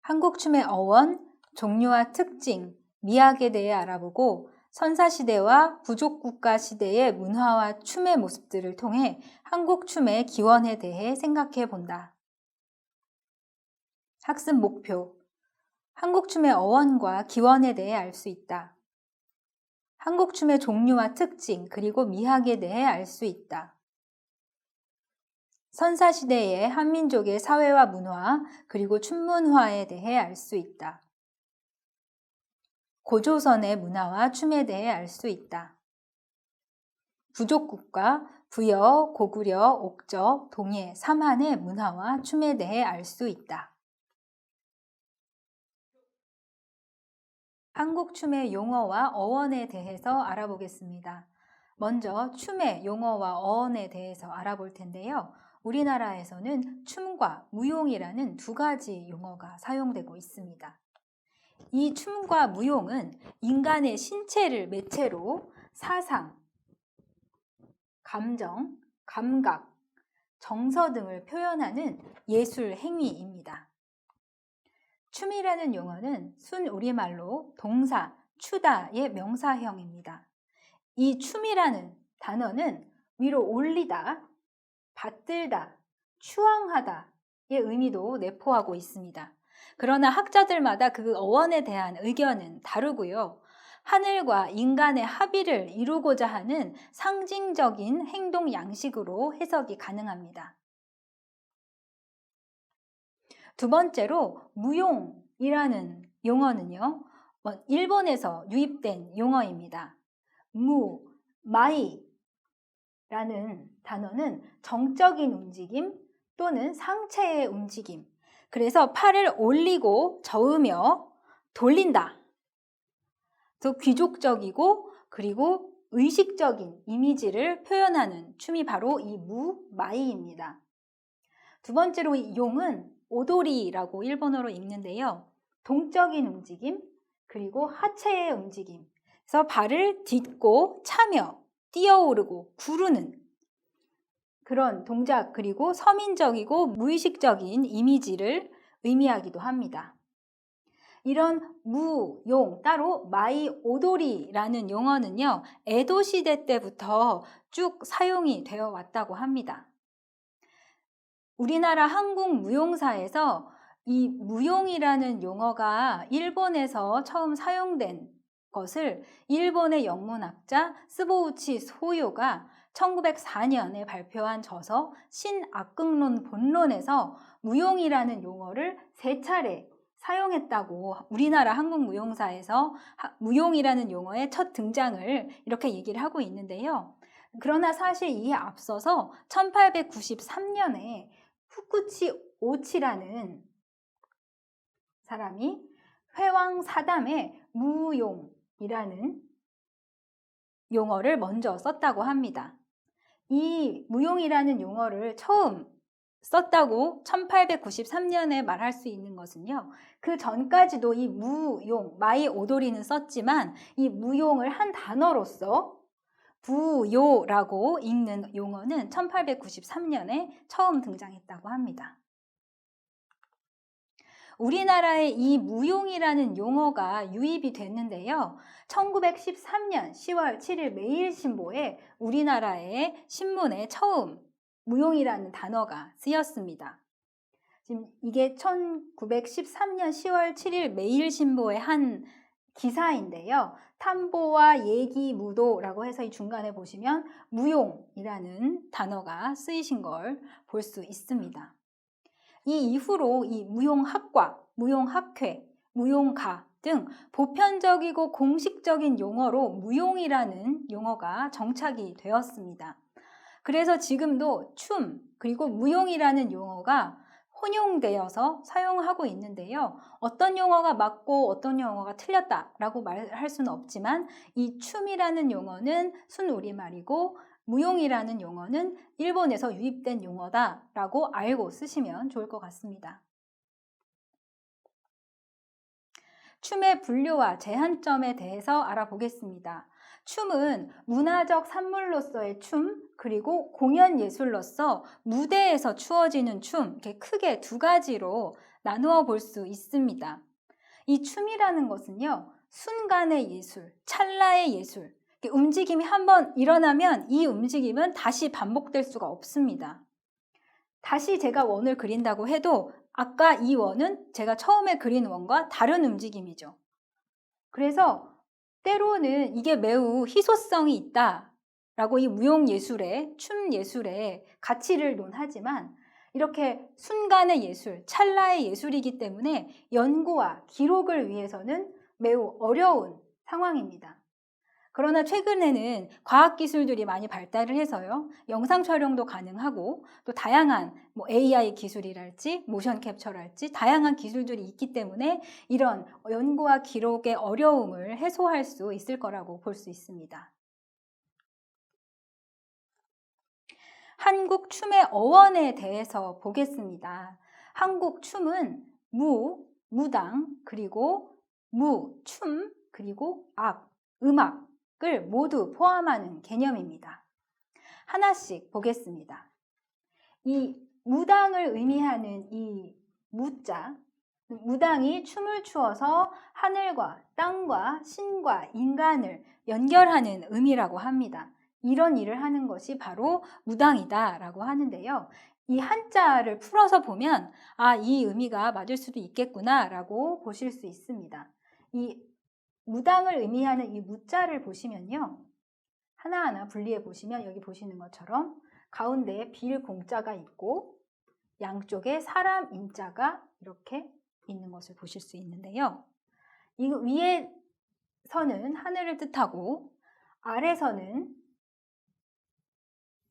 한국춤의 어원, 종류와 특징, 미학에 대해 알아보고 선사시대와 부족국가 시대의 문화와 춤의 모습들을 통해 한국춤의 기원에 대해 생각해 본다. 학습 목표. 한국춤의 어원과 기원에 대해 알 수 있다. 한국춤의 종류와 특징, 그리고 미학에 대해 알 수 있다. 선사시대의 한민족의 사회와 문화, 그리고 춤문화에 대해 알 수 있다. 고조선의 문화와 춤에 대해 알 수 있다. 부족국가, 부여, 고구려, 옥저, 동해, 삼한의 문화와 춤에 대해 알 수 있다. 한국춤의 용어와 어원에 대해서 알아보겠습니다. 먼저 춤의 용어와 어원에 대해서 알아볼 텐데요. 우리나라에서는 춤과 무용이라는 두 가지 용어가 사용되고 있습니다. 이 춤과 무용은 인간의 신체를 매체로 사상, 감정, 감각, 정서 등을 표현하는 예술 행위입니다. 춤이라는 용어는 순 우리말로 동사, 추다의 명사형입니다. 이 춤이라는 단어는 위로 올리다, 받들다, 추앙하다의 의미도 내포하고 있습니다. 그러나 학자들마다 그 어원에 대한 의견은 다르고요. 하늘과 인간의 합의를 이루고자 하는 상징적인 행동 양식으로 해석이 가능합니다. 두 번째로 무용이라는 용어는요, 일본에서 유입된 용어입니다. 마이라는 단어는 정적인 움직임 또는 상체의 움직임, 그래서 팔을 올리고 저으며 돌린다. 더 귀족적이고 그리고 의식적인 이미지를 표현하는 춤이 바로 이 마이입니다. 두 번째로 이 용은 오도리라고 일본어로 읽는데요. 동적인 움직임, 그리고 하체의 움직임. 그래서 발을 딛고 차며 뛰어오르고 구르는 그런 동작, 그리고 서민적이고 무의식적인 이미지를 의미하기도 합니다. 이런 무용, 따로 마이 오도리라는 용어는요, 에도 시대 때부터 쭉 사용이 되어 왔다고 합니다. 우리나라 한국 무용사에서 이 무용이라는 용어가 일본에서 처음 사용된 것을 일본의 영문학자 스보우치 소요가 1904년에 발표한 저서 신악극론 본론에서 무용이라는 용어를 3차례 사용했다고 우리나라 한국 무용사에서 무용이라는 용어의 첫 등장을 이렇게 얘기를 하고 있는데요. 그러나 사실 이에 앞서서 1893년에 후쿠치 오치라는 사람이 회왕사담에 무용이라는 용어를 먼저 썼다고 합니다. 이 무용이라는 용어를 처음 썼다고 1893년에 말할 수 있는 것은요, 그 전까지도 이 무용, 마이 오도리는 썼지만 이 무용을 한 단어로서 부요라고 읽는 용어는 1893년에 처음 등장했다고 합니다. 우리나라에 이 무용이라는 용어가 유입이 됐는데요. 1913년 10월 7일 매일신보에 우리나라의 신문에 처음 무용이라는 단어가 쓰였습니다. 지금 이게 1913년 10월 7일 매일신보의 한 기사인데요. 탐보와 얘기무도라고 해서 이 중간에 보시면 무용이라는 단어가 쓰이신 걸 볼 수 있습니다. 이 이후로 이 무용학과, 무용학회, 무용가 등 보편적이고 공식적인 용어로 무용이라는 용어가 정착이 되었습니다. 그래서 지금도 춤 그리고 무용이라는 용어가 혼용되어서 사용하고 있는데요. 어떤 용어가 맞고 어떤 용어가 틀렸다라고 말할 수는 없지만 이 춤이라는 용어는 순우리말이고 무용이라는 용어는 일본에서 유입된 용어다라고 알고 쓰시면 좋을 것 같습니다. 춤의 분류와 제한점에 대해서 알아보겠습니다. 춤은 문화적 산물로서의 춤, 그리고 공연 예술로서 무대에서 추어지는 춤, 이렇게 크게 두 가지로 나누어 볼 수 있습니다. 이 춤이라는 것은요, 순간의 예술, 찰나의 예술, 움직임이 한번 일어나면 이 움직임은 다시 반복될 수가 없습니다. 다시 제가 원을 그린다고 해도 아까 이 원은 제가 처음에 그린 원과 다른 움직임이죠. 그래서 때로는 이게 매우 희소성이 있다라고 이 무용예술의, 춤예술의 가치를 논하지만 이렇게 순간의 예술, 찰나의 예술이기 때문에 연구와 기록을 위해서는 매우 어려운 상황입니다. 그러나 최근에는 과학기술들이 많이 발달을 해서요, 영상 촬영도 가능하고 또 다양한 AI 기술이랄지 모션 캡처랄지 다양한 기술들이 있기 때문에 이런 연구와 기록의 어려움을 해소할 수 있을 거라고 볼 수 있습니다. 한국 춤의 어원에 대해서 보겠습니다. 한국 춤은 무당, 그리고 춤, 그리고 음악을 모두 포함하는 개념입니다. 하나씩 보겠습니다. 이 무당을 의미하는 이 무자, 무당이 춤을 추어서 하늘과 땅과 신과 인간을 연결하는 의미라고 합니다. 이런 일을 하는 것이 바로 무당이다 라고 하는데요. 이 한자를 풀어서 보면 이 의미가 맞을 수도 있겠구나 라고 보실 수 있습니다. 이 무당을 의미하는 이 무자를 보시면요, 하나하나 분리해 보시면 여기 보시는 것처럼 가운데에 빌 공자가 있고 양쪽에 사람 임자가 이렇게 있는 것을 보실 수 있는데요. 이 위에서는 하늘을 뜻하고 아래서는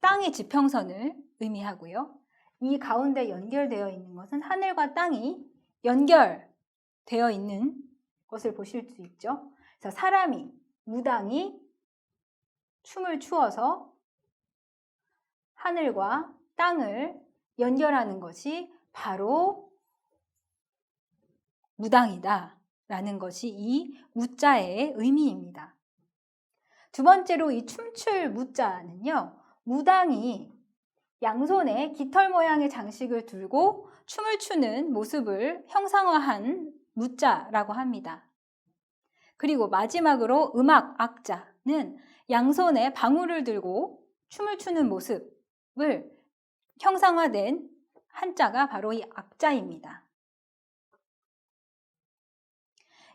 땅의 지평선을 의미하고요. 이 가운데 연결되어 있는 것은 하늘과 땅이 연결되어 있는 것을 보실 수 있죠. 그래서 사람이, 무당이 춤을 추어서 하늘과 땅을 연결하는 것이 바로 무당이다 라는 것이 이 무자의 의미입니다. 두 번째로 이 춤출 무자는요, 무당이 양손에 깃털 모양의 장식을 들고 춤을 추는 모습을 형상화한 무자라고 합니다. 그리고 마지막으로 음악 악자는 양손에 방울을 들고 춤을 추는 모습을 형상화된 한자가 바로 이 악자입니다.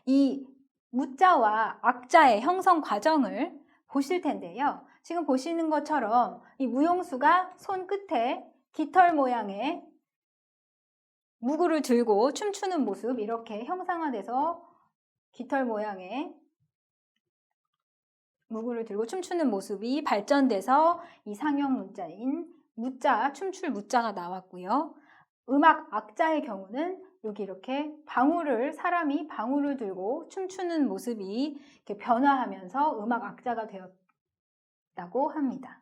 이 무자와 악자의 형성 과정을 보실 텐데요. 지금 보시는 것처럼 이 무용수가 손끝에 깃털 모양의 무구를 들고 춤추는 모습, 이렇게 형상화돼서 깃털 모양의 무구를 들고 춤추는 모습이 발전돼서 이 상형 문자인 무자, 춤출 무자가 나왔고요. 음악 악자의 경우는 여기 이렇게 사람이 방울을 들고 춤추는 모습이 이렇게 변화하면서 음악 악자가 되었다고 합니다.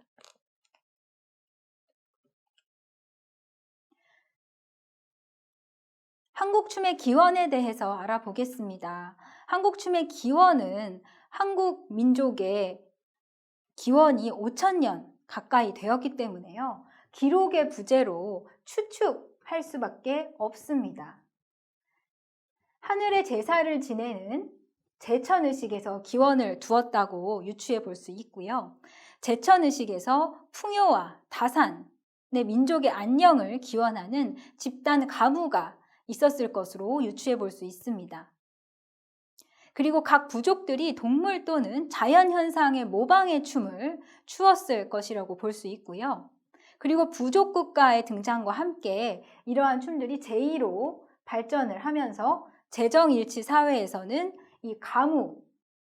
한국 춤의 기원에 대해서 알아보겠습니다. 한국 춤의 기원은 한국 민족의 기원이 5,000년 가까이 되었기 때문에요. 기록의 부재로 추측할 수밖에 없습니다. 하늘의 제사를 지내는 제천의식에서 기원을 두었다고 유추해 볼 수 있고요. 제천의식에서 풍요와 다산의 민족의 안녕을 기원하는 집단 가무가 있었을 것으로 유추해 볼 수 있습니다. 그리고 각 부족들이 동물 또는 자연현상의 모방의 춤을 추었을 것이라고 볼 수 있고요. 그리고 부족 국가의 등장과 함께 이러한 춤들이 제2로 발전을 하면서 제정일치 사회에서는 이 가무,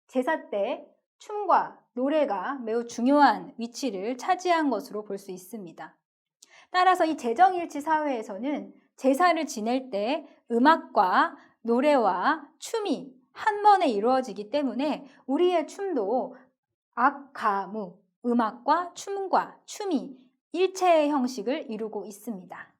제사 때 춤과 노래가 매우 중요한 위치를 차지한 것으로 볼 수 있습니다. 따라서 이 제정일치 사회에서는 제사를 지낼 때 음악과 노래와 춤이 한 번에 이루어지기 때문에 우리의 춤도 악가무, 음악과 춤이 일체의 형식을 이루고 있습니다.